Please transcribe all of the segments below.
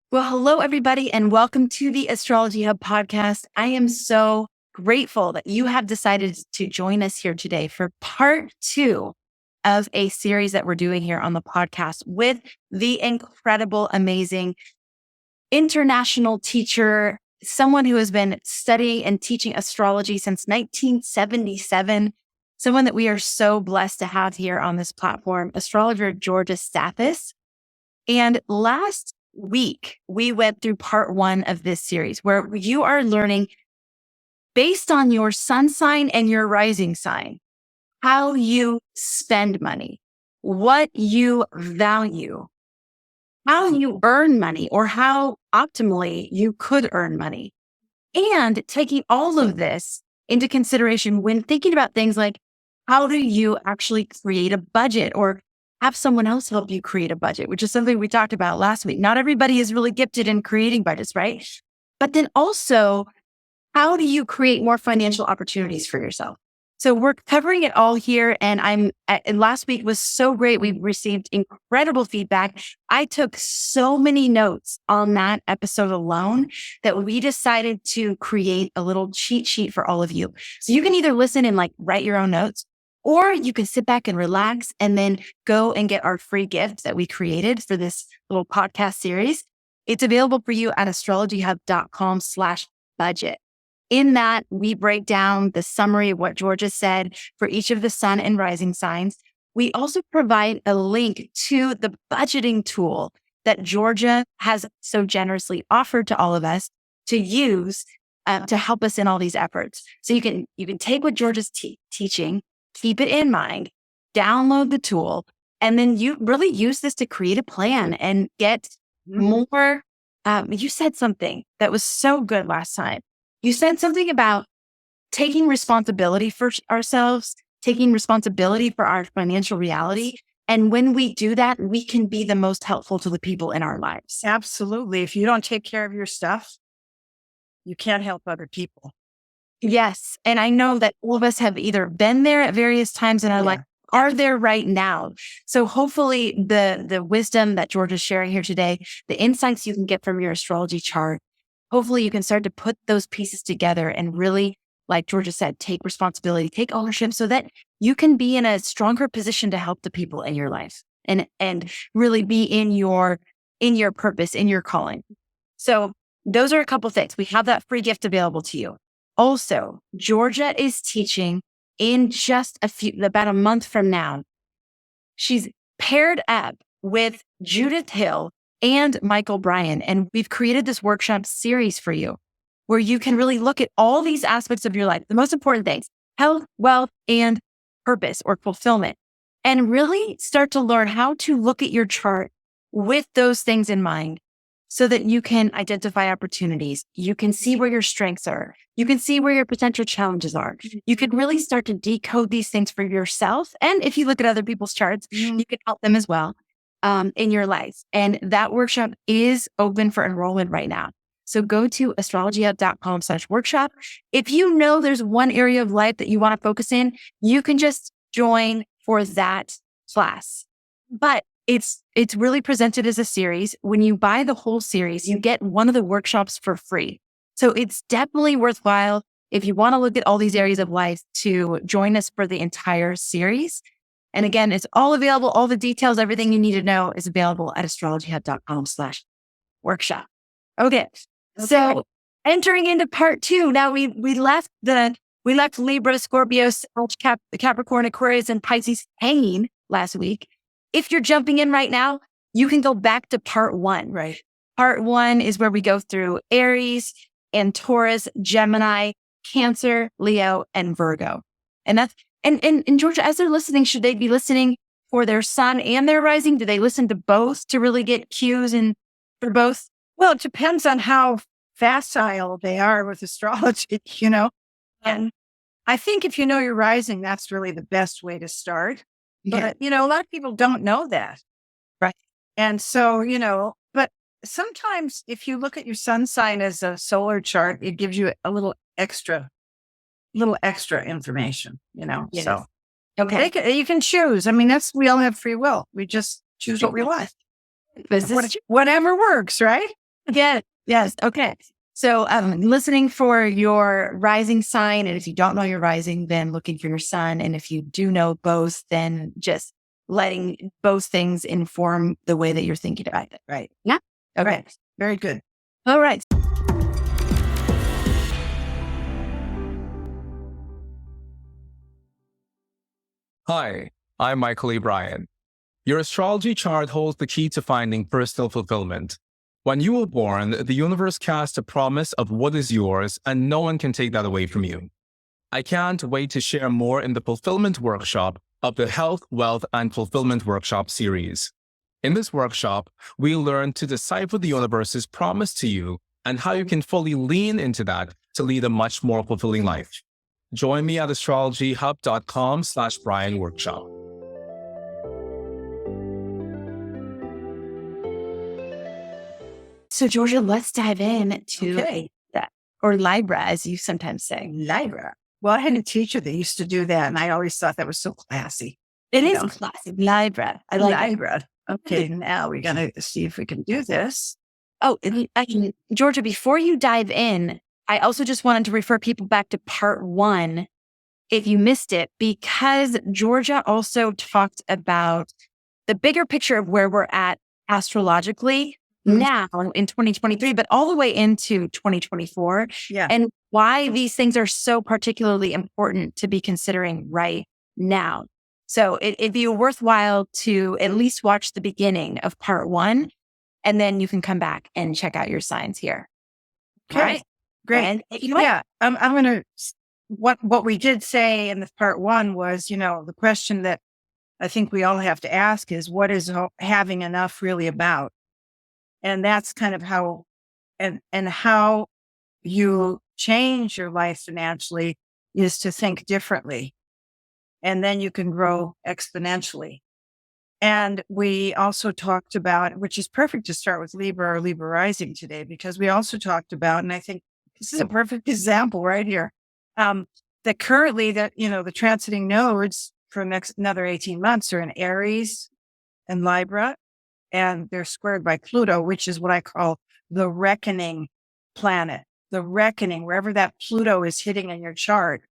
Well, hello, everybody, and welcome to the Astrology Hub podcast. I am so grateful that you have decided to join us here today for part 2 of a series that we're doing here on the podcast with the incredible, amazing international teacher, someone who has been studying and teaching astrology since 1977, someone that we are so blessed to have here on this platform, astrologer Georgia Stathis. And last week, we went through part 1 of this series where you are learning based on your sun sign and your rising sign, how you spend money, what you value, how you earn money, or how optimally you could earn money. And taking all of this into consideration when thinking about things like, how do you actually create a budget or have someone else help you create a budget, which is something we talked about last week. Not everybody is really gifted in creating budgets, right? But then also, how do you create more financial opportunities for yourself? So we're covering it all here. And last week was so great. We received incredible feedback. I took so many notes on that episode alone that we decided to create a little cheat sheet for all of you. So you can either listen and write your own notes, or you can sit back and relax and then go and get our free gift that we created for this little podcast series. It's available for you at astrologyhub.com/budget. In that, we break down the summary of what Georgia said for each of the sun and rising signs. We also provide a link to the budgeting tool that Georgia has so generously offered to all of us to use to help us in all these efforts. So you can take what Georgia's teaching, keep it in mind, download the tool, and then you really use this to create a plan and get more. You said something that was so good last time. You said something about taking responsibility for ourselves, taking responsibility for our financial reality. And when we do that, we can be the most helpful to the people in our lives. Absolutely. If you don't take care of your stuff, you can't help other people. Yes. And I know that all of us have either been there at various times and are there right now. So hopefully the wisdom that Georgia's sharing here today, the insights you can get from your astrology chart, hopefully you can start to put those pieces together and really, like Georgia said, take responsibility, take ownership so that you can be in a stronger position to help the people in your life and really be in your purpose, in your calling. So those are a couple things. We have that free gift available to you. Also, Georgia is teaching in just about a month from now. She's paired up with Judith Hill and Michael Bryan. And we've created this workshop series for you where you can really look at all these aspects of your life, the most important things, health, wealth, and purpose or fulfillment, and really start to learn how to look at your chart with those things in mind so that you can identify opportunities. You can see where your strengths are. You can see where your potential challenges are. You can really start to decode these things for yourself. And if you look at other people's charts, you can help them as well. In your life. And that workshop is open for enrollment right now. So go to astrologyhub.com/workshop. If you know there's one area of life that you want to focus in, you can just join for that class. But it's really presented as a series. When you buy the whole series, you get one of the workshops for free. So it's definitely worthwhile if you want to look at all these areas of life to join us for the entire series. And again, it's all available. All the details, everything you need to know is available at astrologyhub.com/workshop. Okay. So entering into part 2, now we left Libra, Scorpio, Capricorn, Aquarius, and Pisces hanging last week. If you're jumping in right now, you can go back to part 1. Right. Part 1 is where we go through Aries and Taurus, Gemini, Cancer, Leo, and Virgo. And that's And Georgia, as they're listening, should they be listening for their sun and their rising? Do they listen to both to really get cues and for both? Well, it depends on how facile they are with astrology, And I think if you know your rising, that's really the best way to start. But, a lot of people don't know that. Right. And so, but sometimes if you look at your sun sign as a solar chart, it gives you a little extra information, Yes. So Okay. you can choose. I mean, we all have free will. We just choose what we want. Is this Whatever works, right? Yes. Yes. Okay. So listening for your rising sign. And if you don't know your rising, then looking for your sun. And if you do know both, then just letting both things inform the way that you're thinking about it. Right. Yeah. Okay. Right. Very good. All right. Hi, I'm Michael E. Bryan. Your astrology chart holds the key to finding personal fulfillment. When you were born, the universe cast a promise of what is yours, and no one can take that away from you. I can't wait to share more in the Fulfillment Workshop of the Health, Wealth, and Fulfillment Workshop series. In this workshop, we'll learn to decipher the universe's promise to you and how you can fully lean into that to lead a much more fulfilling life. Join me at astrologyhub.com/Bryan Workshop. So Georgia, let's dive in to Okay. that, or Libra, as you sometimes say. Libra. Well, I had a teacher that used to do that, and I always thought that was so classy. It You is know? classic. Libra. I like it. Libra. Okay, now we're going to see if we can do this. Oh, and Georgia, before you dive in, I also just wanted to refer people back to part 1 if you missed it, because Georgia also talked about the bigger picture of where we're at astrologically now in 2023, but all the way into 2024, Yeah. and why these things are so particularly important to be considering right now. So it'd be worthwhile to at least watch the beginning of part 1, and then you can come back and check out your signs here. Okay. All right? Great. And you know what? Yeah. I'm going to, what we did say in the part 1 was, the question that I think we all have to ask is, what is having enough really about? And that's kind of how, and how you change your life financially is to think differently. And then you can grow exponentially. And we also talked about, which is perfect to start with Libra or Libra rising today, because we also talked about, and I think this is a perfect example right here, that currently the transiting nodes for another 18 months are in Aries and Libra, and they're squared by Pluto, which is what I call the reckoning planet. The reckoning, wherever that Pluto is hitting in your chart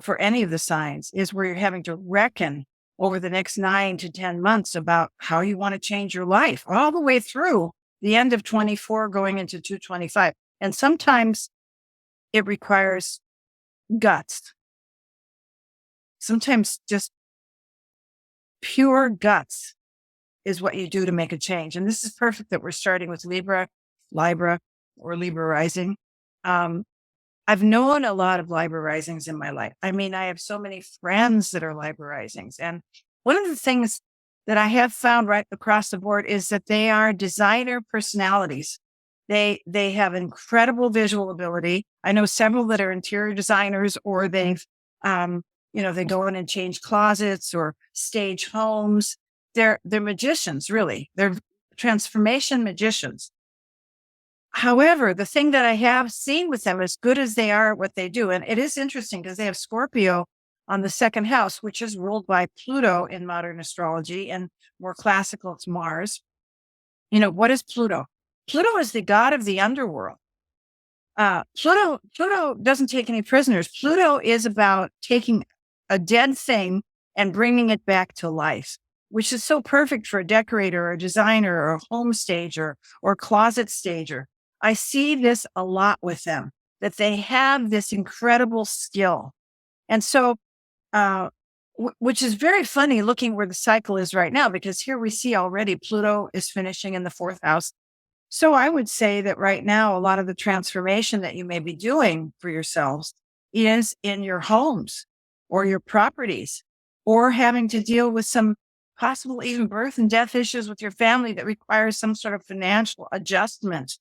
for any of the signs, is where you're having to reckon over the next 9 to 10 months about how you want to change your life all the way through the end of 24 going into 225. And sometimes it requires guts. Sometimes just pure guts is what you do to make a change. And this is perfect that we're starting with Libra, or Libra rising. I've known a lot of Libra risings in my life. I mean, I have so many friends that are Libra risings. And one of the things that I have found right across the board is that they are designer personalities. They have incredible visual ability. I know several that are interior designers, or they've, they go in and change closets or stage homes. They're magicians, really. They're transformation magicians. However, the thing that I have seen with them, as good as they are at what they do, and it is interesting because they have Scorpio on the second house, which is ruled by Pluto in modern astrology, and more classical, it's Mars. What is Pluto? Pluto is the god of the underworld. Pluto doesn't take any prisoners. Pluto is about taking a dead thing and bringing it back to life, which is so perfect for a decorator or a designer or a home stager or closet stager. I see this a lot with them, that they have this incredible skill. And so, which is very funny looking where the cycle is right now, because here we see already Pluto is finishing in the 4th house. So I would say that right now, a lot of the transformation that you may be doing for yourselves is in your homes or your properties, or having to deal with some possible even birth and death issues with your family that requires some sort of financial adjustment,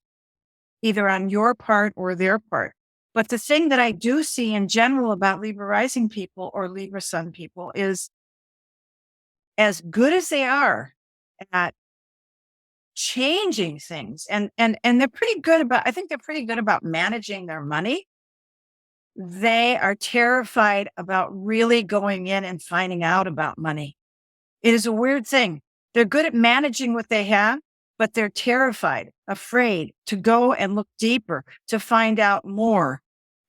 either on your part or their part. But the thing that I do see in general about Libra rising people or Libra sun people is, as good as they are at changing things, and they're pretty good about, I think they're pretty good about managing their money, they are terrified about really going in and finding out about money. It is a weird thing. They're good at managing what they have, but they're terrified, afraid to go and look deeper, to find out more,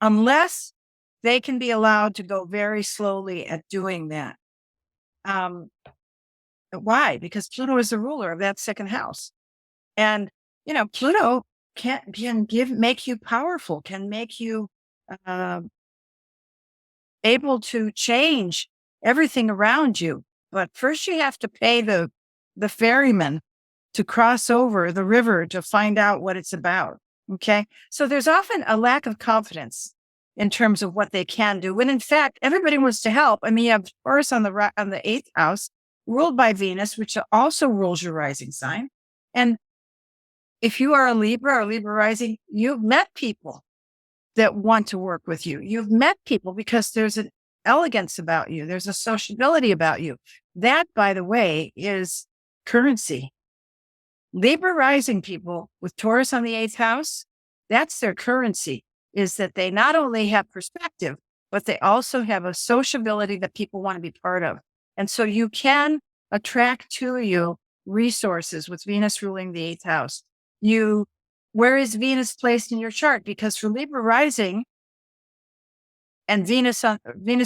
unless they can be allowed to go very slowly at doing that. Why? Because Pluto is the ruler of that second house. And, Pluto can make you powerful, can make you able to change everything around you. But first you have to pay the ferryman to cross over the river to find out what it's about. Okay. So there's often a lack of confidence in terms of what they can do, when in fact, everybody wants to help. I mean, you have Taurus on the eighth house, ruled by Venus, which also rules your rising sign. And if you are a Libra or Libra rising, you've met people that want to work with you. You've met people because there's an elegance about you. There's a sociability about you. That, by the way, is currency. Libra rising people with Taurus on the eighth house, that's their currency, is that they not only have perspective, but they also have a sociability that people want to be part of. And so you can attract to you resources with Venus ruling the eighth house. Where is Venus placed in your chart? Because for Libra rising and Venus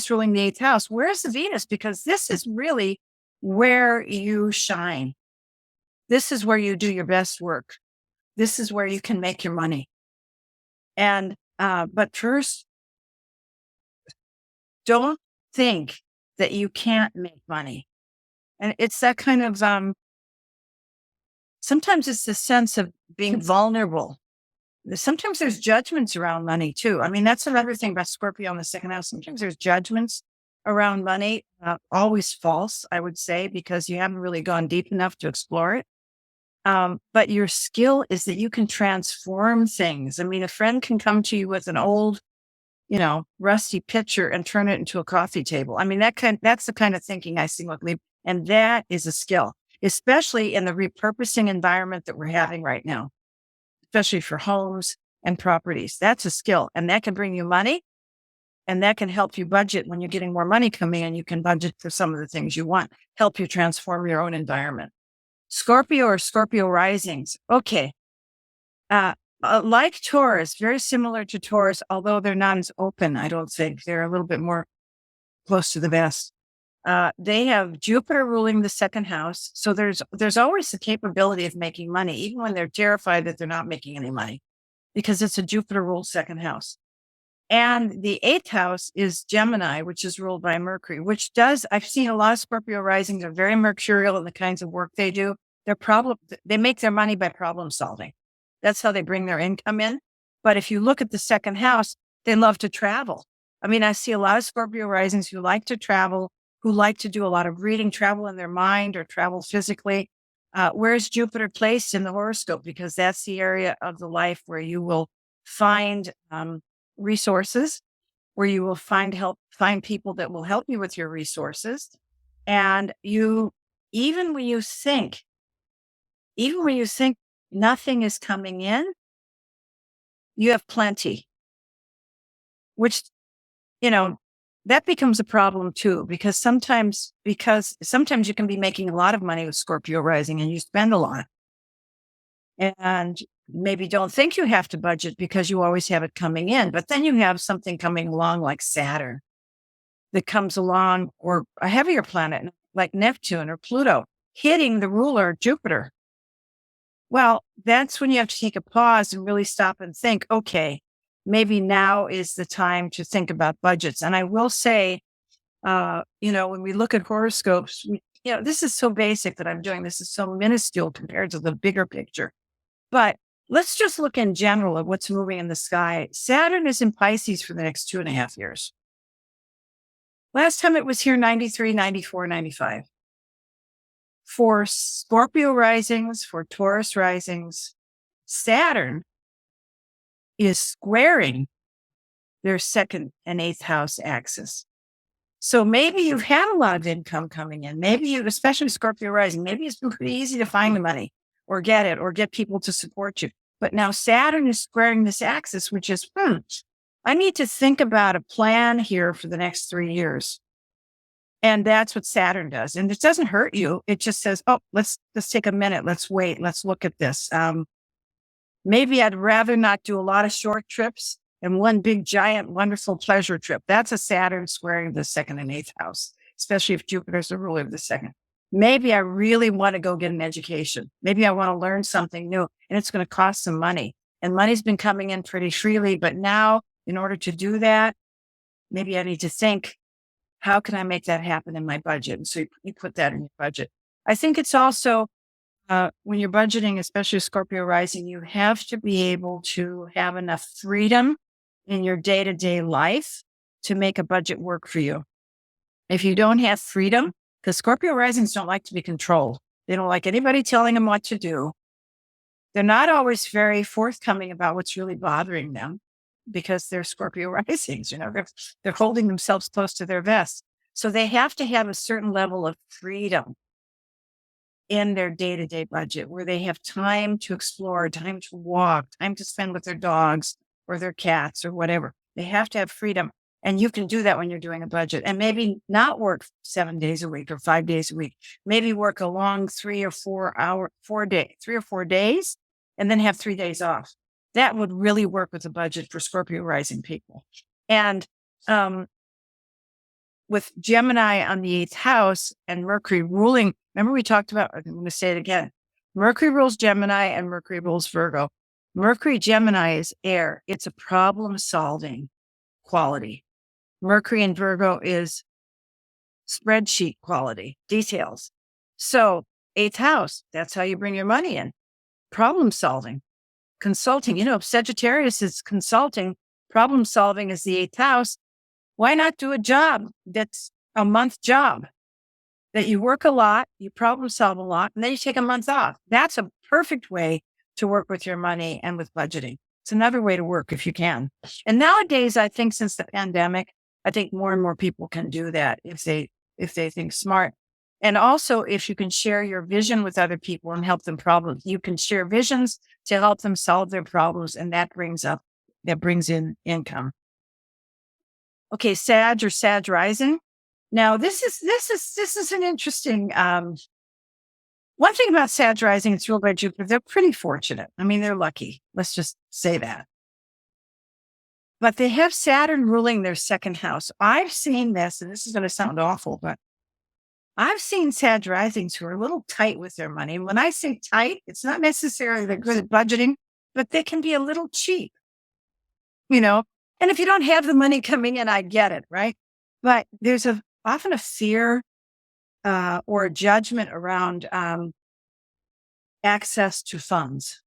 ruling the eighth house, where's the Venus? Because this is really where you shine. This is where you do your best work. This is where you can make your money. And, but first, don't think that you can't make money. And it's that kind of, sometimes it's the sense of being vulnerable. Sometimes there's judgments around money too. I mean, that's another thing about Scorpio in the second house. Sometimes there's judgments around money, always false, I would say, because you haven't really gone deep enough to explore it. But your skill is that you can transform things. I mean, a friend can come to you with an old, rusty pitcher and turn it into a coffee table. I mean, that's the kind of thinking I see with Libra. And that is a skill, especially in the repurposing environment that we're having right now, especially for homes and properties. That's a skill, and that can bring you money, and that can help you budget when you're getting more money coming in. You can budget for some of the things you want, help you transform your own environment. Scorpio or Scorpio risings. Okay. Like Taurus, very similar to Taurus, although they're not as open, I don't think. They're a little bit more close to the vest. They have Jupiter ruling the second house. So there's always the capability of making money, even when they're terrified that they're not making any money, because it's a Jupiter ruled second house. And the eighth house is Gemini, which is ruled by Mercury, I've seen a lot of Scorpio risings are very mercurial in the kinds of work they do. They make their money by problem solving. That's how they bring their income in. But if you look at the second house, they love to travel. I mean, I see a lot of Scorpio risings who like to travel, who like to do a lot of reading, travel in their mind or travel physically. Where's Jupiter placed in the horoscope? Because that's the area of the life where you will find resources, where you will find people that will help you with your resources. And even when you think nothing is coming in, you have plenty, which, that becomes a problem too, because sometimes you can be making a lot of money with Scorpio rising and you spend a lot. And maybe don't think you have to budget because you always have it coming in. But then you have something coming along like Saturn that comes along, or a heavier planet like Neptune or Pluto hitting the ruler Jupiter. Well, that's when you have to take a pause and really stop and think, okay, maybe now is the time to think about budgets. And I will say, when we look at horoscopes, this is so basic that I'm doing. This is so minuscule compared to the bigger picture. But let's just look in general at what's moving in the sky. Saturn is in Pisces for the next 2.5 years. Last time it was here, 93, 94, 95. For Scorpio risings, for Taurus risings, Saturn is squaring their second and eighth house axis. So maybe you've had a lot of income coming in. Maybe especially Scorpio rising, maybe it's been pretty easy to find the money or get people to support you. But now Saturn is squaring this axis, which is, I need to think about a plan here for the next 3 years. And that's what Saturn does. And it doesn't hurt you. It just says, oh, let's take a minute. Let's wait. Let's look at this. Maybe I'd rather not do a lot of short trips and one big, giant, wonderful pleasure trip. That's a Saturn squaring the second and eighth house, especially if Jupiter's the ruler of the second. Maybe I really want to go get an education. Maybe I want to learn something new and it's going to cost some money. And money's been coming in pretty freely. But now, in order to do that, maybe I need to think, how can I make that happen in my budget? And so you put that in your budget. I think it's also, when you're budgeting, especially Scorpio rising, you have to be able to have enough freedom in your day-to-day life to make a budget work for you. If you don't have freedom, because Scorpio risings don't like to be controlled. They don't like anybody telling them what to do. They're not always very forthcoming about what's really bothering them because they're Scorpio risings, they're holding themselves close to their vest. So they have to have a certain level of freedom in their day-to-day budget where they have time to explore, time to walk, time to spend with their dogs or their cats or whatever. They have to have freedom. And you can do that when you're doing a budget and maybe not work 7 days a week or 5 days a week. Maybe work a long 3 or 4 days and then have 3 days off. That would really work with a budget for Scorpio rising people. And with Gemini on the 8th house and Mercury ruling, remember we talked about, I'm going to say it again. Mercury rules Gemini and Mercury rules Virgo. Mercury Gemini is air. It's a problem solving quality. Mercury in Virgo is spreadsheet quality, details. So 8th house, that's how you bring your money in. Problem solving, consulting. Sagittarius is consulting. Problem solving is the 8th house. Why not do a job that's a month job that you work a lot, you problem solve a lot, and then you take a month off? That's a perfect way to work with your money and with budgeting. It's another way to work if you can. And nowadays, I think since the pandemic, I think more and more people can do that if they think smart. And also, if you can share your vision with other people and help them problems, you can share visions to help them solve their problems, and that brings in income. Okay, Sag or Sag rising. Now, this is an interesting. One thing about Sag rising, it's ruled by Jupiter. They're pretty fortunate. I mean, they're lucky. Let's just say that. But they have Saturn ruling their second house. I've seen this, and this is going to sound awful, but I've seen Sag risings who are a little tight with their money. And when I say tight, it's not necessarily they're good at budgeting, but they can be a little cheap, And if you don't have the money coming in, I get it, right? But there's often a fear or a judgment around access to funds.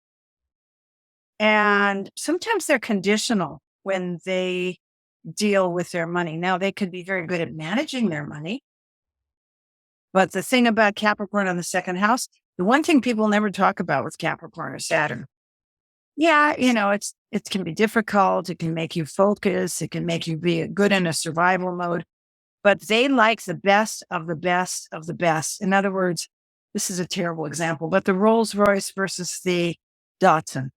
And sometimes they're conditional when they deal with their money. Now, they could be very good at managing their money. But the thing about Capricorn on the second house, the one thing people never talk about with Capricorn or Saturn. Yeah, it can be difficult. It can make you focus. It can make you be good in a survival mode. But they like the best of the best of the best. In other words, this is a terrible example, but the Rolls Royce versus the Datsun.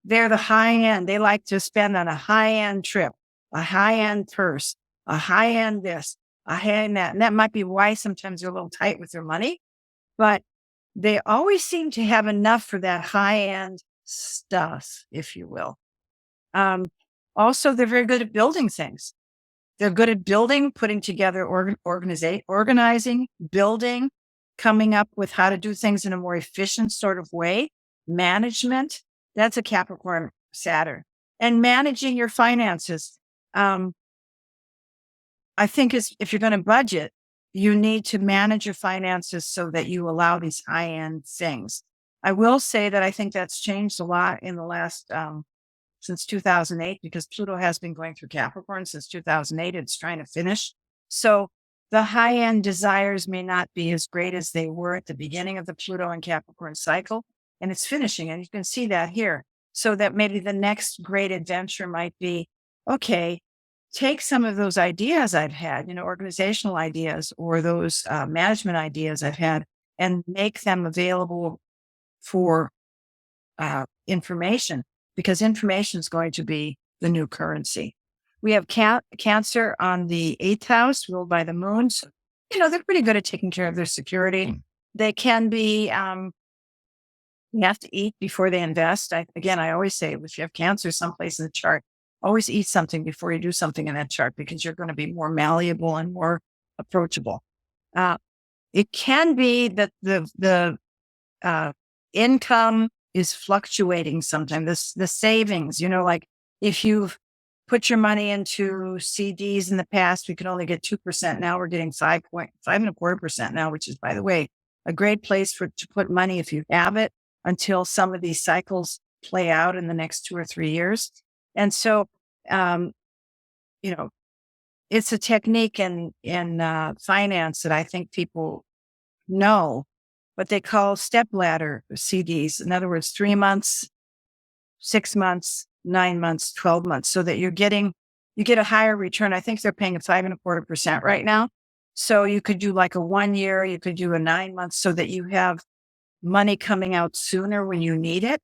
They're the high end. They like to spend on a high end trip, a high end purse, a high end this, a high end that. And that might be why sometimes they're a little tight with their money, but they always seem to have enough for that high end stuff, if you will. Also, they're very good at building things. They're good at building, putting together, organizing, building, coming up with how to do things in a more efficient sort of way. Management, that's a Capricorn Saturn. And managing your finances. I think if you're going to budget, you need to manage your finances so that you allow these high-end things. I will say that I think that's changed a lot in the last, since 2008, because Pluto has been going through Capricorn since 2008. It's trying to finish. So the high-end desires may not be as great as they were at the beginning of the Pluto and Capricorn cycle, and it's finishing. And you can see that here. So that maybe the next great adventure might be, okay, take some of those ideas I've had, organizational ideas or those management ideas I've had, and make them available for information, because information is going to be the new currency. We have Cancer on the 8th house, ruled by the moon. So, they're pretty good at taking care of their security. They can be, you have to eat before they invest. I always say, if you have Cancer someplace in the chart, always eat something before you do something in that chart, because you're going to be more malleable and more approachable. It can be that the income is fluctuating sometimes. The savings, like if you've put your money into CDs in the past, we could only get 2%. Now we're getting 5.25% now, which is, by the way, a great place to put money if you have it, until some of these cycles play out in the next 2 or 3 years. And so, it's a technique in finance that I think people know, what they call step ladder CDs. In other words, 3 months, 6 months, 9 months, 12 months, so that you get a higher return. I think they're paying at 5.25% right now. So you could do like a 1 year, you could do a 9 months, so that you have money coming out sooner when you need it,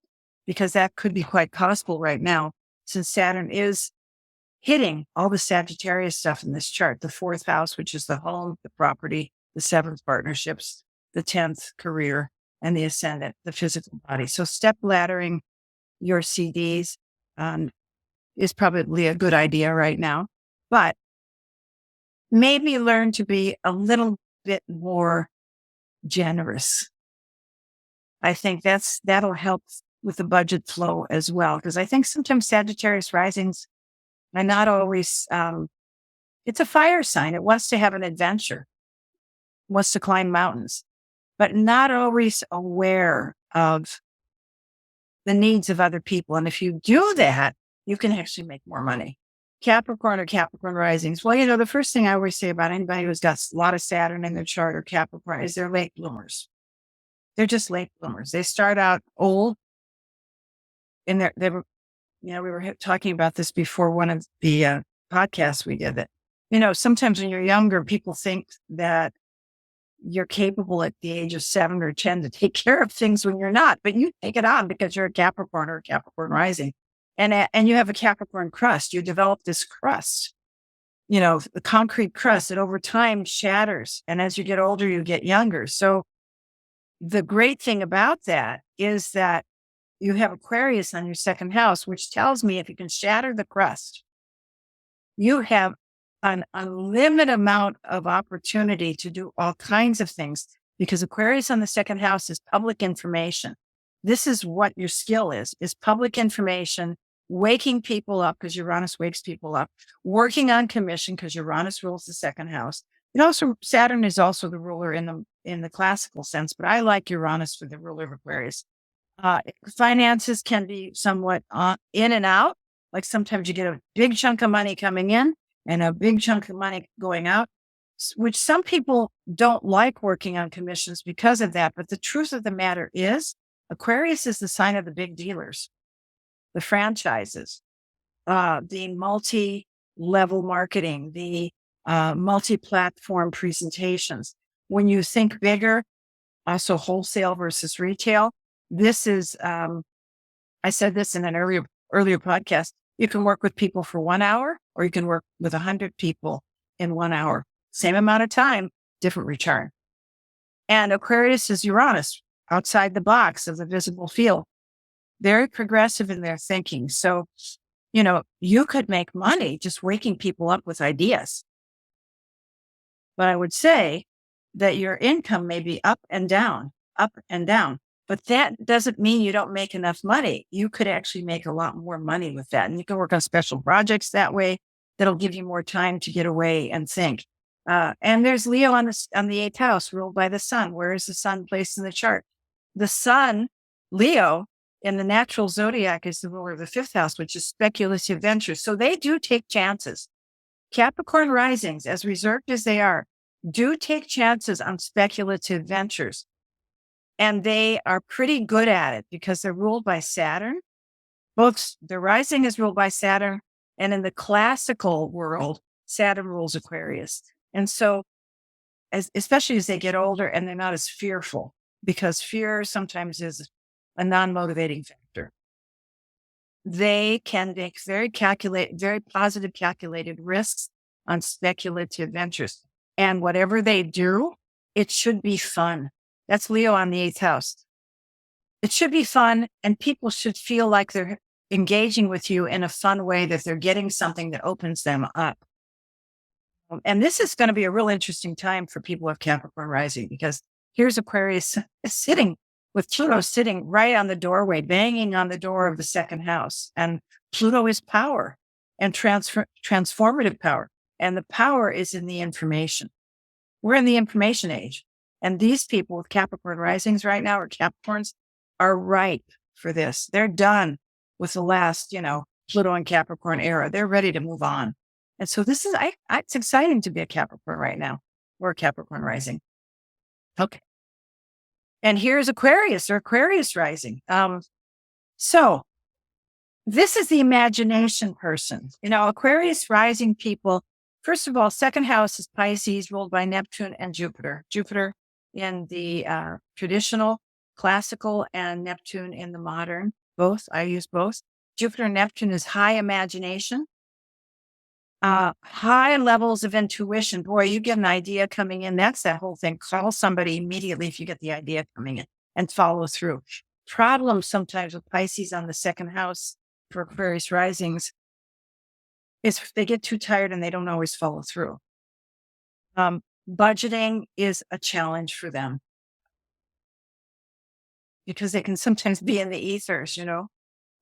because that could be quite possible right now, since Saturn is hitting all the Sagittarius stuff in this chart. The 4th house, which is the home, the property, the 7th partnerships, the 10th career, and the ascendant, the physical body. So step laddering your CDs is probably a good idea right now, but maybe learn to be a little bit more generous. I think that'll help with the budget flow as well, because I think sometimes Sagittarius risings are not always, it's a fire sign. It wants to have an adventure, wants to climb mountains, but not always aware of the needs of other people. And if you do that, you can actually make more money. Capricorn or Capricorn risings. Well, the first thing I always say about anybody who's got a lot of Saturn in their chart or Capricorn is they're late bloomers. They're just late bloomers. They start out old, and they were, we were talking about this before one of the podcasts we did, that, sometimes when you're younger, people think that you're capable at the age of 7 or 10 to take care of things when you're not, but you take it on because you're a Capricorn or a Capricorn rising, and you have a Capricorn crust. You develop this crust, the concrete crust that over time shatters. And as you get older, you get younger. So the great thing about that is that you have Aquarius on your 2nd house, which tells me if you can shatter the crust, you have an unlimited amount of opportunity to do all kinds of things, because Aquarius on the 2nd house is public information. This is what your skill is public information, waking people up because Uranus wakes people up, working on commission because Uranus rules the 2nd house. And also Saturn is also the ruler in the classical sense, but I like Uranus for the ruler of Aquarius. Finances can be somewhat in and out. Like sometimes you get a big chunk of money coming in and a big chunk of money going out, which some people don't like working on commissions because of that. But the truth of the matter is, Aquarius is the sign of the big dealers, the franchises, the multi-level marketing, the multi-platform presentations. When you think bigger, also wholesale versus retail, this is, I said this in an earlier podcast, you can work with people for 1 hour, or you can work with 100 people in 1 hour. Same amount of time, different return. And Aquarius is Uranus, outside the box of the visible field. Very progressive in their thinking. So, you could make money just waking people up with ideas. But I would say that your income may be up and down. But that doesn't mean you don't make enough money. You could actually make a lot more money with that. And you can work on special projects that way that'll give you more time to get away and think. And there's Leo on the 8th house, ruled by the sun. Where is the sun placed in the chart? The sun, Leo, in the natural zodiac is the ruler of the 5th house, which is speculative ventures. So they do take chances. Capricorn risings, as reserved as they are, do take chances on speculative ventures. And they are pretty good at it because they're ruled by Saturn. Both the rising is ruled by Saturn, and in the classical world, Saturn rules Aquarius. And so, especially as they get older and they're not as fearful, because fear sometimes is a non-motivating factor. they can make very positive calculated risks on speculative ventures. And whatever they do, it should be fun. That's Leo on the 8th house. It should be fun, and people should feel like they're engaging with you in a fun way, that they're getting something that opens them up. And this is going to be a real interesting time for people with Capricorn rising, because here's Aquarius sitting with Pluto sitting right on the doorway, banging on the door of the 2nd house. And Pluto is power and transformative power. And the power is in the information. We're in the information age. And these people with Capricorn risings right now, or Capricorns, are ripe for this. They're done with the last, Pluto and Capricorn era. They're ready to move on. And so this is, it's exciting to be a Capricorn right now, or a Capricorn rising. Okay. And here's Aquarius, or Aquarius rising. So this is the imagination person. Aquarius rising people, first of all, 2nd house is Pisces, ruled by Neptune and Jupiter. Jupiter in the traditional, classical, and Neptune in the modern. Both. I use both. Jupiter and Neptune is high imagination, high levels of intuition. Boy, you get an idea coming in. That's that whole thing. Call somebody immediately if you get the idea coming in, and follow through. Problem sometimes with Pisces on the 2nd house for Aquarius risings is they get too tired and they don't always follow through. Budgeting is a challenge for them, because they can sometimes be in the ethers,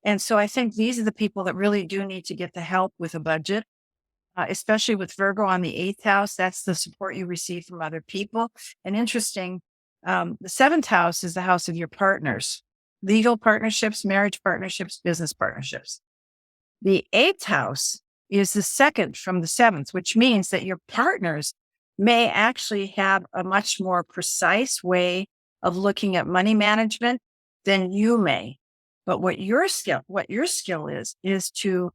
And so I think these are the people that really do need to get the help with a budget, especially with Virgo on the 8th house. That's the support you receive from other people. And interesting, the 7th house is the house of your partners, legal partnerships, marriage partnerships, business partnerships. The 8th house is the second from the 7th, which means that your partners may actually have a much more precise way of looking at money management than you may. But what your skill is to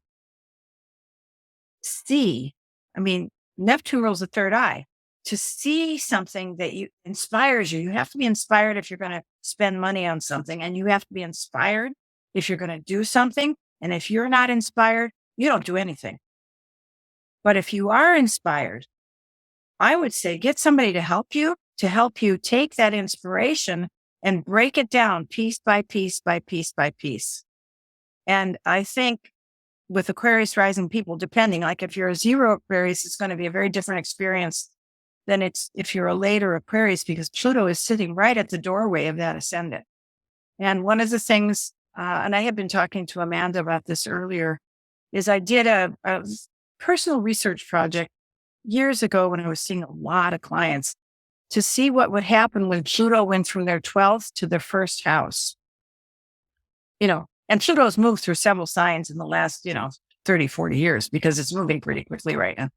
see. Neptune rules the 3rd eye. To see something that inspires you. You have to be inspired if you're going to spend money on something, and you have to be inspired if you're going to do something. And if you're not inspired, you don't do anything. But if you are inspired, I would say get somebody to help you take that inspiration and break it down piece by piece by piece by piece. And I think with Aquarius rising people, depending, like if you're a 0 Aquarius, it's going to be a very different experience than it's if you're a later Aquarius, because Pluto is sitting right at the doorway of that ascendant. And one of the things, and I had been talking to Amanda about this earlier, is I did a personal research project years ago when I was seeing a lot of clients to see what would happen when Pluto went from their 12th to their 1st house. And Pluto's moved through several signs in the last, 30, 40 years, because it's moving pretty quickly right now.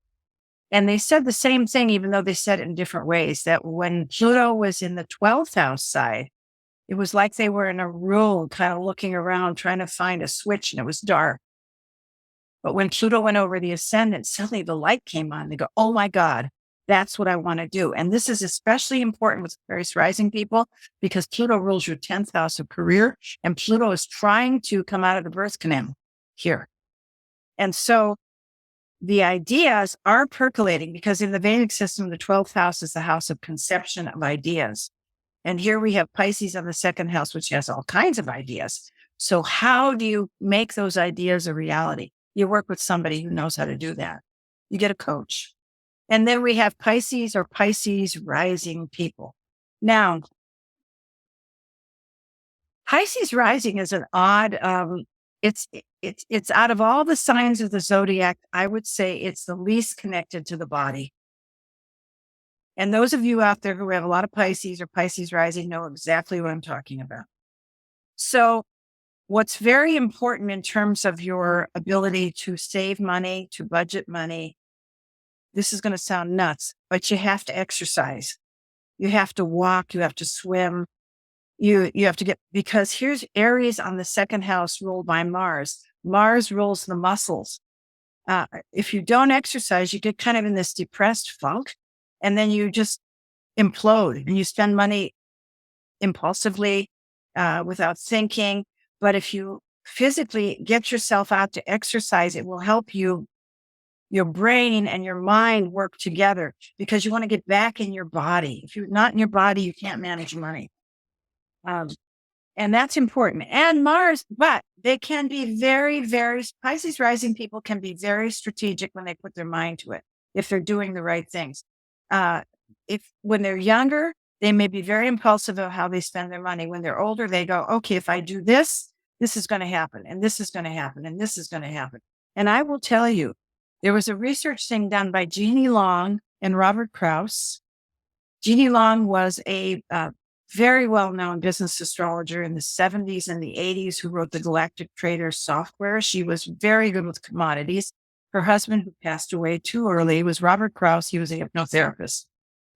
And they said the same thing, even though they said it in different ways, that when Pluto was in the 12th house side, it was like they were in a room kind of looking around, trying to find a switch, and it was dark. But when Pluto went over the ascendant, suddenly the light came on. They go, oh my God, that's what I want to do. And this is especially important with Aquarius rising people, because Pluto rules your 10th house of career, and Pluto is trying to come out of the birth canal here. And so the ideas are percolating, because in the Vedic system, the 12th house is the house of conception of ideas. And here we have Pisces on the 2nd house, which has all kinds of ideas. So how do you make those ideas a reality? You work with somebody who knows how to do that. You get a coach. And then we have Pisces or Pisces rising people. Now, Pisces rising is an odd, it's out of all the signs of the zodiac, I would say it's the least connected to the body. And those of you out there who have a lot of Pisces or Pisces rising know exactly what I'm talking about. So what's very important in terms of your ability to save money, to budget money, this is going to sound nuts, but you have to exercise. You have to walk, you have to swim. You have to because here's Aries on the 2nd house ruled by Mars. Mars rules the muscles. If you don't exercise, you get kind of in this depressed funk, and then you just implode and you spend money impulsively, without thinking. But if you physically get yourself out to exercise. It will help you, your brain and your mind work together because you want to get back in your body. If you're not in your body, you can't manage money. And that's important. And Mars, but they can be very, very, Pisces rising people can be very strategic when they put their mind to it, if they're doing the right things. When they're younger, they may be very impulsive of how they spend their money. When they're older, they go, okay, if I do this, this is going to happen, and this is going to happen, and this is going to happen. And I will tell you, there was a research thing done by Jeannie Long and Robert Krauss. Jeannie Long was a very well-known business astrologer in the 70s and the 80s who wrote the Galactic Trader software. She was very good with commodities. Her husband, who passed away too early, was Robert Krauss. He was a hypnotherapist.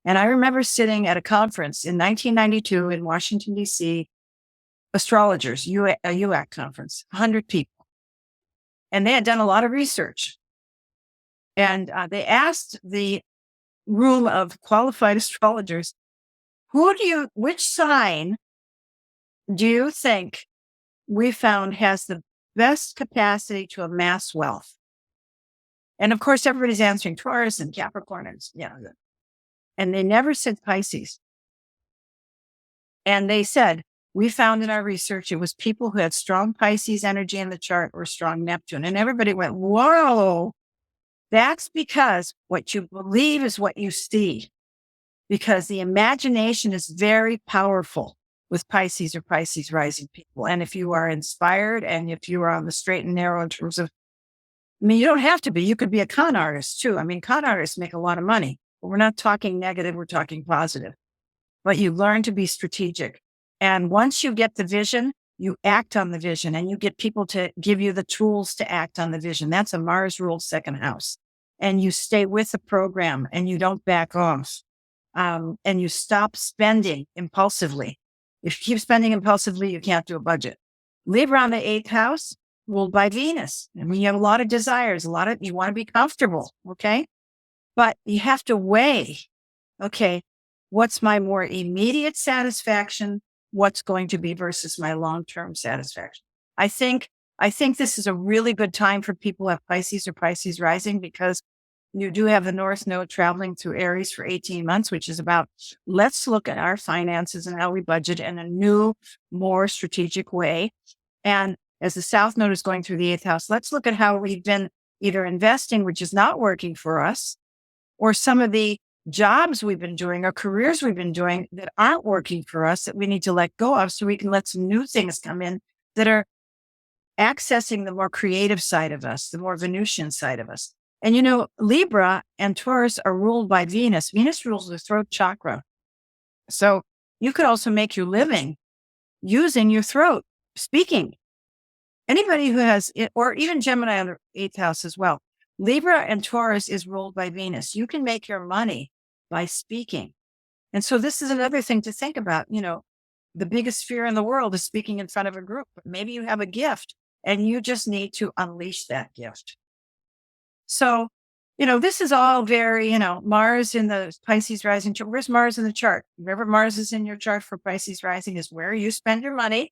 And I remember sitting at a conference in 1992 in Washington, D.C., astrologers, a UAC conference, 100 people. And they had done a lot of research. And they asked the room of qualified astrologers, which sign do you think we found has the best capacity to amass wealth? And of course, everybody's answering Taurus and Capricorn. And they never said Pisces. And they said, we found in our research, it was people who had strong Pisces energy in the chart or strong Neptune. And everybody went, whoa, that's because what you believe is what you see. Because the imagination is very powerful with Pisces or Pisces rising people. And if you are inspired and if you are on the straight and narrow in terms of, you don't have to be, you could be a con artist too. Con artists make a lot of money, but we're not talking negative, we're talking positive. But you learn to be strategic. And once you get the vision, you act on the vision and you get people to give you the tools to act on the vision. That's a Mars ruled second house. And you stay with the program and you don't back off. And you stop spending impulsively. If you keep spending impulsively, you can't do a budget. Libra on the 8th house, ruled by Venus. You have a lot of desires, you want to be comfortable, okay? But you have to weigh, okay, what's my more immediate satisfaction? What's going to be versus my long-term satisfaction? I think this is a really good time for people who have Pisces or Pisces rising because you do have the North Node traveling through Aries for 18 months, which is about, let's look at our finances and how we budget in a new, more strategic way. And as the South Node is going through the 8th house, let's look at how we've been either investing, which is not working for us, or some of the jobs we've been doing or careers we've been doing that aren't working for us that we need to let go of so we can let some new things come in that are accessing the more creative side of us, the more Venusian side of us. And Libra and Taurus are ruled by Venus. Venus rules the throat chakra. So you could also make your living using your throat, speaking. Anybody who has, or even Gemini on the 8th house as well. Libra and Taurus is ruled by Venus. You can make your money by speaking. And so this is another thing to think about. The biggest fear in the world is speaking in front of a group. But maybe you have a gift and you just need to unleash that gift. So, this is all very, Mars in the Pisces rising chart. Where's Mars in the chart? Wherever Mars is in your chart for Pisces rising is where you spend your money,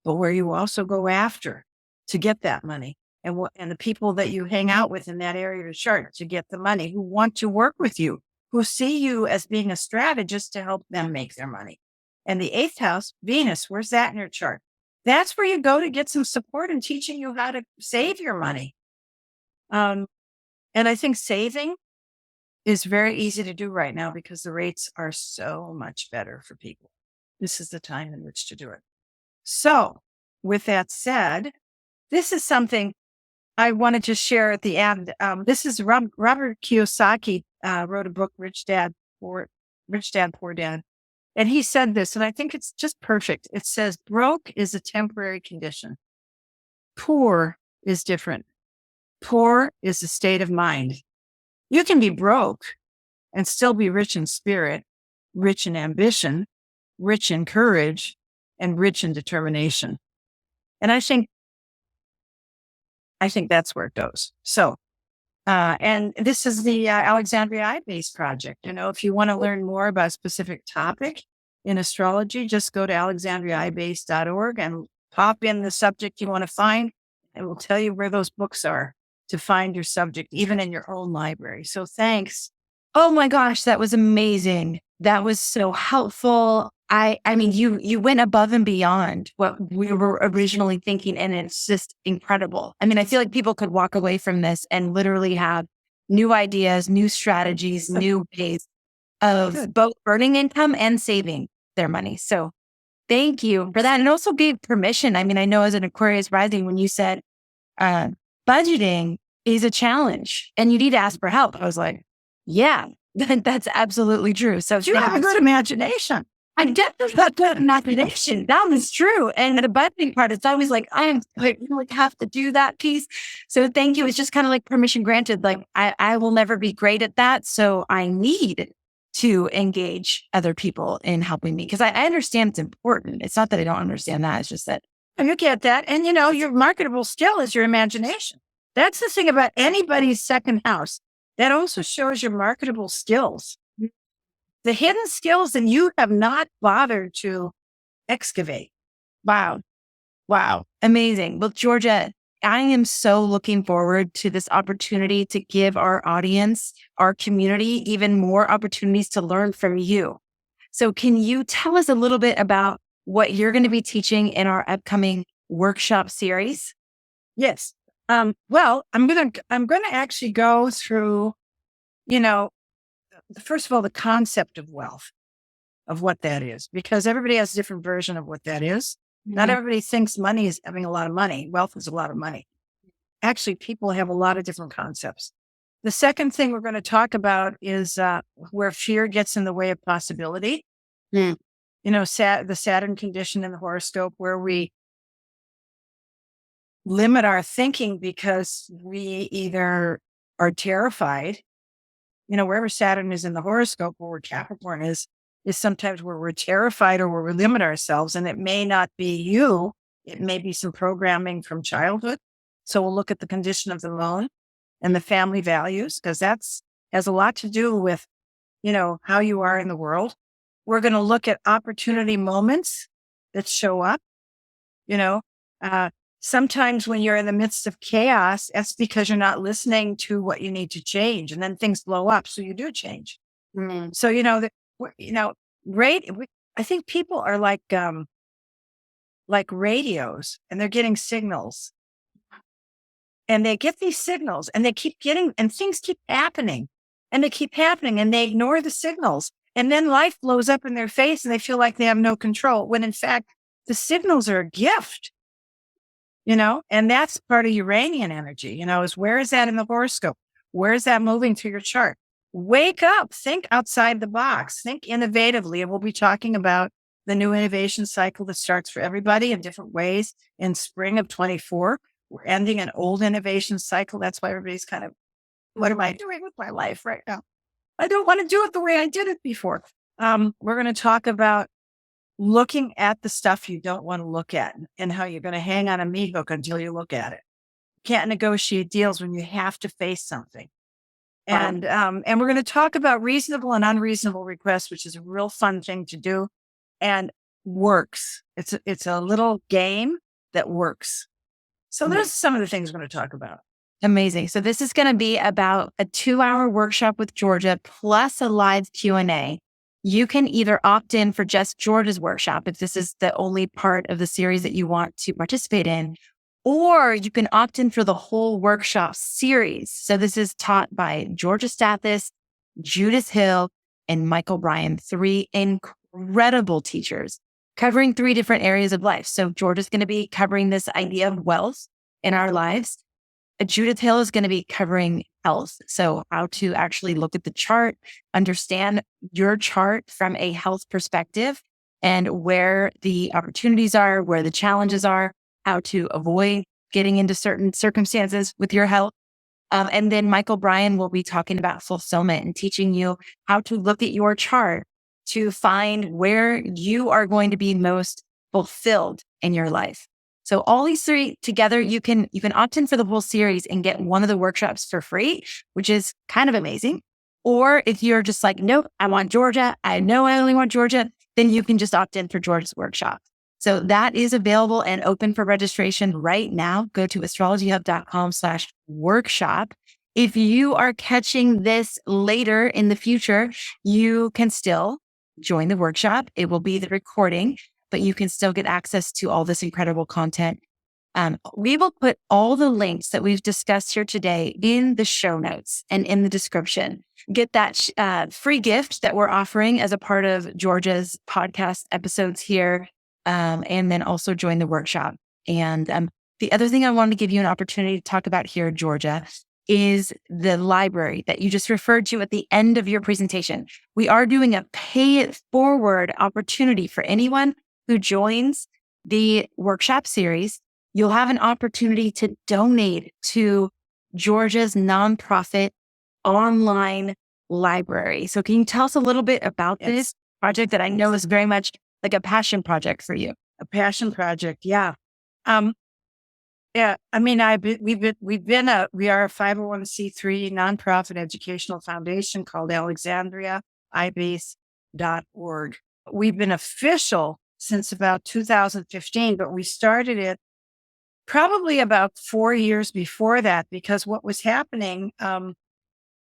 but where you also go after to get that money. And the people that you hang out with in that area of the chart to get the money, who want to work with you, who see you as being a strategist to help them make their money. And the 8th house, Venus, where's that in your chart? That's where you go to get some support in teaching you how to save your money. And I think saving is very easy to do right now because the rates are so much better for people. This is the time in which to do it. So with that said, this is something I wanted to share at the end. This is Robert Kiyosaki wrote a book, Rich Dad, Poor Dad. And he said this, and I think it's just perfect. It says, broke is a temporary condition. Poor is different. Poor is a state of mind. You can be broke and still be rich in spirit, rich in ambition, rich in courage, and rich in determination. And I think that's where it goes. So, and this is the Alexandria Eye-based project. If you want to learn more about a specific topic in astrology, just go to alexandriaeyebase.org and pop in the subject you want to find, and we'll tell you where those books are to find your subject, even in your own library. So thanks. Oh my gosh, that was amazing. That was so helpful. I mean, you went above and beyond what we were originally thinking, and it's just incredible. I mean, I feel like people could walk away from this and literally have new ideas, new strategies, new ways of both earning income and saving their money. So thank you for that. And also gave permission. I mean, I know as an Aquarius rising, when you said budgeting is a challenge and you need to ask for help, I was like, yeah, that's absolutely true. So you have a good imagination. I definitely got good imagination. That was true. And the budgeting part, it's always like, I really have to do that piece. So thank you. It's just kind of like permission granted. Like I will never be great at that. So I need to engage other people in helping me because I understand it's important. It's not that I don't understand that. It's just that. And you get that. And your marketable skill is your imagination. That's the thing about anybody's second house. That also shows your marketable skills. The hidden skills that you have not bothered to excavate. Wow. Amazing. Well, Georgia, I am so looking forward to this opportunity to give our audience, our community, even more opportunities to learn from you. So can you tell us a little bit about what you're going to be teaching in our upcoming workshop series? Yes. Well, I'm going to actually go through, first of all, the concept of wealth, of what that is, because everybody has a different version of what that is. Not everybody thinks money is having a lot of money. Wealth is a lot of money. Actually, people have a lot of different concepts. The second thing we're going to talk about is where fear gets in the way of possibility. The Saturn condition in the horoscope, where we limit our thinking because we either are terrified, wherever Saturn is in the horoscope, or where Capricorn is sometimes where we're terrified or where we limit ourselves. And it may not be you. It may be some programming from childhood. So we'll look at the condition of the moon and the family values, because has a lot to do with, how you are in the world. We're going to look at opportunity moments that show up. Sometimes when you're in the midst of chaos, that's because you're not listening to what you need to change, and then things blow up. So you do change. So, I think people are like radios, and they're getting signals, and they get these signals and they keep getting, and things keep happening, and they keep happening, and they ignore the signals. And then life blows up in their face and they feel like they have no control, when in fact, the signals are a gift. And that's part of Uranian energy, is where is that in the horoscope? Where is that moving through your chart? Wake up, think outside the box, think innovatively. And we'll be talking about the new innovation cycle that starts for everybody in different ways in spring of 24. We're ending an old innovation cycle. That's why everybody's kind of, what am I doing with my life right now? I don't want to do it the way I did it before. We're going to talk about looking at the stuff you don't want to look at, and how you're going to hang on a meat hook until you look at it. Can't negotiate deals when you have to face something. And we're going to talk about reasonable and unreasonable requests, which is a real fun thing to do and works. It's a little game that works. So there's some of the things we're going to talk about. Amazing. So this is going to be about a 2-hour workshop with Georgia plus a live Q&A. You can either opt in for just Georgia's workshop if this is the only part of the series that you want to participate in, or you can opt in for the whole workshop series. So this is taught by Georgia Stathis, Judith Hill, and Michael Bryan, 3 incredible teachers covering 3 different areas of life. So Georgia's going to be covering this idea of wealth in our lives. Judith Hill is going to be covering health. So how to actually look at the chart, understand your chart from a health perspective, and where the opportunities are, where the challenges are, how to avoid getting into certain circumstances with your health. And then Michael Bryan will be talking about fulfillment and teaching you how to look at your chart to find where you are going to be most fulfilled in your life. So all these 3 together, you can opt in for the whole series and get one of the workshops for free, which is kind of amazing. Or if you're just like, nope, I want Georgia, I know I only want Georgia, then you can just opt in for Georgia's workshop. So that is available and open for registration right now. Go to astrologyhub.com/workshop. If you are catching this later in the future, you can still join the workshop. It will be the recording, but you can still get access to all this incredible content. We will put all the links that we've discussed here today in the show notes and in the description. Get that free gift that we're offering as a part of Georgia's podcast episodes here, and then also join the workshop. And the other thing I wanted to give you an opportunity to talk about here, Georgia, is the library that you just referred to at the end of your presentation. We are doing a pay it forward opportunity for anyone who joins the workshop series. You'll have an opportunity to donate to Georgia's nonprofit online library. So can you tell us a little bit about this project that I know is very much like a passion project for you? A passion project. Yeah. Yeah. I mean, we are a 501c3 nonprofit educational foundation called AlexandriaIBase.org. We've been official since about 2015, but we started it probably about 4 years before that, because what was happening, I've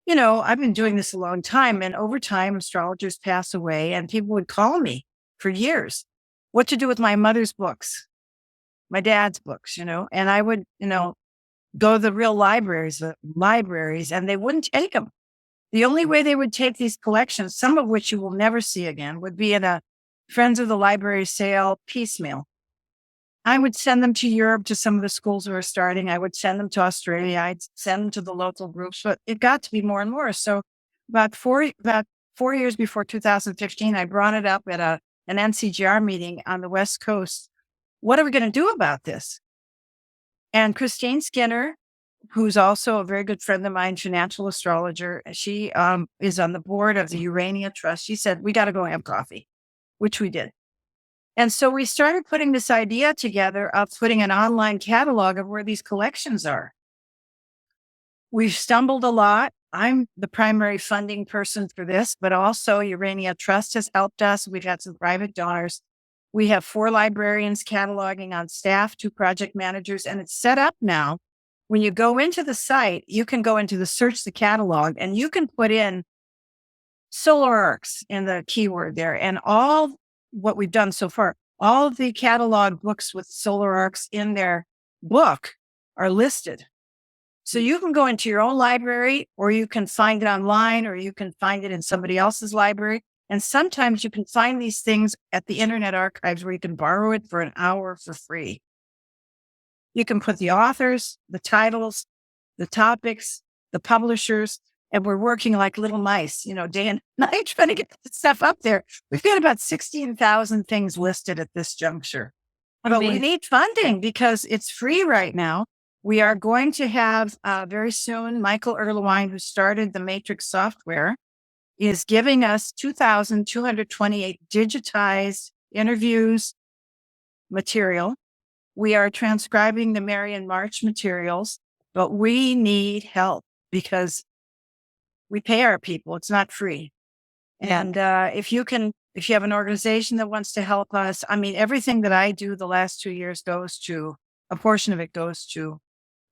been doing this a long time, and over time, astrologers pass away, and people would call me for years, what to do with my mother's books, my dad's books, and I would, go to the real libraries, and they wouldn't take them. The only way they would take these collections, some of which you will never see again, would be in a Friends of the Library sale piecemeal. I would send them to Europe to some of the schools who are starting. I would send them to Australia. I'd send them to the local groups, but it got to be more and more. So about four years before 2015, I brought it up at an NCGR meeting on the West Coast. What are we going to do about this? And Christine Skinner, who's also a very good friend of mine, financial astrologer, she is on the board of the Urania Trust. She said, we got to go have coffee, which we did. And so we started putting this idea together of putting an online catalog of where these collections are. We've stumbled a lot. I'm the primary funding person for this, but also Urania Trust has helped us. We've had some private donors. We have 4 librarians cataloging on staff, 2 project managers, and it's set up now. When you go into the site, you can go into the search the catalog, and you can put in solar arcs in the keyword there, and all what we've done so far, all of the catalog books with solar arcs in their book are listed. So you can go into your own library, or you can find it online, or you can find it in somebody else's library. And sometimes you can find these things at the Internet Archives where you can borrow it for an hour for free. You can put the authors, the titles, the topics, the publishers, and we're working like little mice, day and night trying to get this stuff up there. We've got about 16,000 things listed at this juncture. But we need funding because it's free right now. We are going to have very soon, Michael Erlewine, who started the Matrix software, is giving us 2,228 digitized interviews material. We are transcribing the Marian March materials, but we need help because we pay our people. It's not free. And if you have an organization that wants to help us, everything that I do the last 2 years a portion of it goes to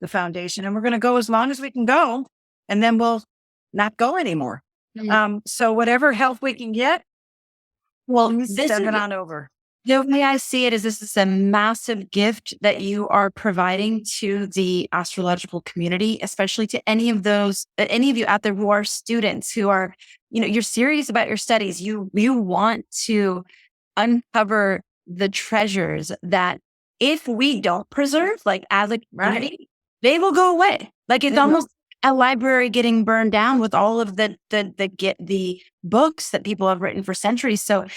the foundation. And we're going to go as long as we can go, and then we'll not go anymore. Mm-hmm. So whatever help we can get, send it on over. The way I see it is this is a massive gift that you are providing to the astrological community, especially to any of you out there who are students who are, you're serious about your studies. You want to uncover the treasures that if we don't preserve, like as a community, they will go away. Like it's almost a library getting burned down with all of the books that people have written for centuries. So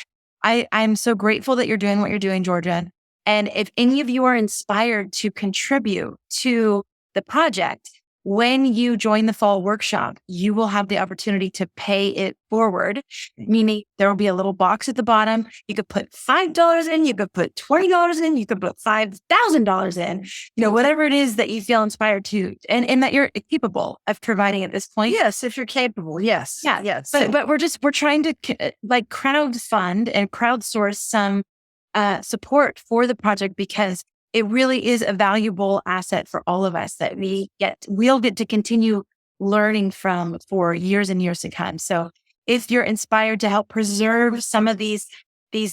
I'm so grateful that you're doing what you're doing, Georgia. And if any of you are inspired to contribute to the project, when you join the fall workshop, you will have the opportunity to pay it forward, meaning there will be a little box at the bottom. You could put $5 in, you could put $20 in, you could put $5,000 in, whatever it is that you feel inspired to, and that you're capable of providing at this point. Yes, if you're capable. Yes. Yeah. Yes. But we're trying to crowd fund and crowdsource some support for the project, because it really is a valuable asset for all of us that we'll get to continue learning from for years and years to come. So if you're inspired to help preserve some of these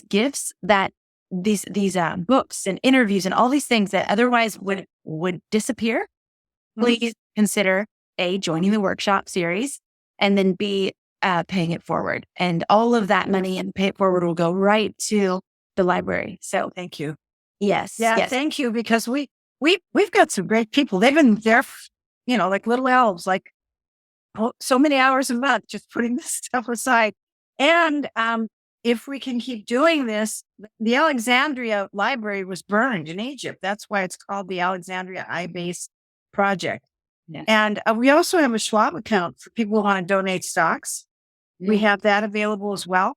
gifts, that these books and interviews and all these things that otherwise would disappear, please consider A, joining the workshop series, and then B, paying it forward. And all of that money and pay it forward will go right to the library. So Thank you. yes. Yeah, yes. thank you, because we've got some great people. They've been there, like little elves, like so many hours a month, just putting this stuff aside. And if we can keep doing this, the Alexandria Library was burned in Egypt. That's why it's called the Alexandria iBase Project. Yeah. And we also have a Schwab account for people who want to donate stocks. We have that available as well.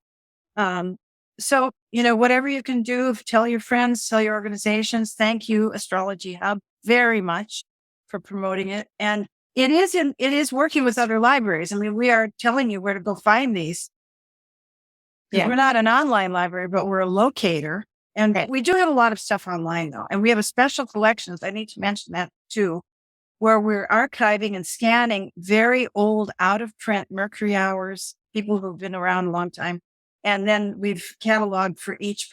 So, whatever you can do, tell your friends, tell your organizations. Thank you, Astrology Hub, very much for promoting it. And it is working with other libraries. I mean, we are telling you where to go find these. Yeah. We're not an online library, but we're a locator. And we do have a lot of stuff online, though. And we have a special collections. I need to mention that, too, where we're archiving and scanning very old, out-of-print Mercury hours, people who've been around a long time. And then we've cataloged for each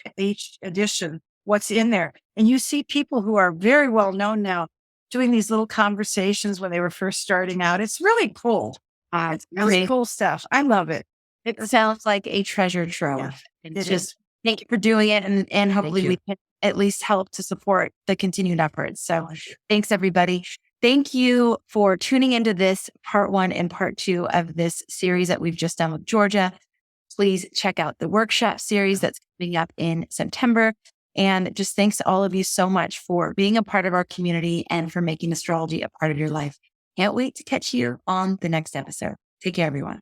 edition what's in there. And you see people who are very well known now doing these little conversations when they were first starting out. It's really cool. It's really cool stuff. I love it. It sounds like a treasure trove. Yeah, It's just, thank you for doing it. And hopefully we can at least help to support the continued efforts. So thanks, everybody. Thank you for tuning into this part 1 and part 2 of this series that we've just done with Georgia. Please check out the workshop series that's coming up in September. And just thanks to all of you so much for being a part of our community and for making astrology a part of your life. Can't wait to catch you on the next episode. Take care, everyone.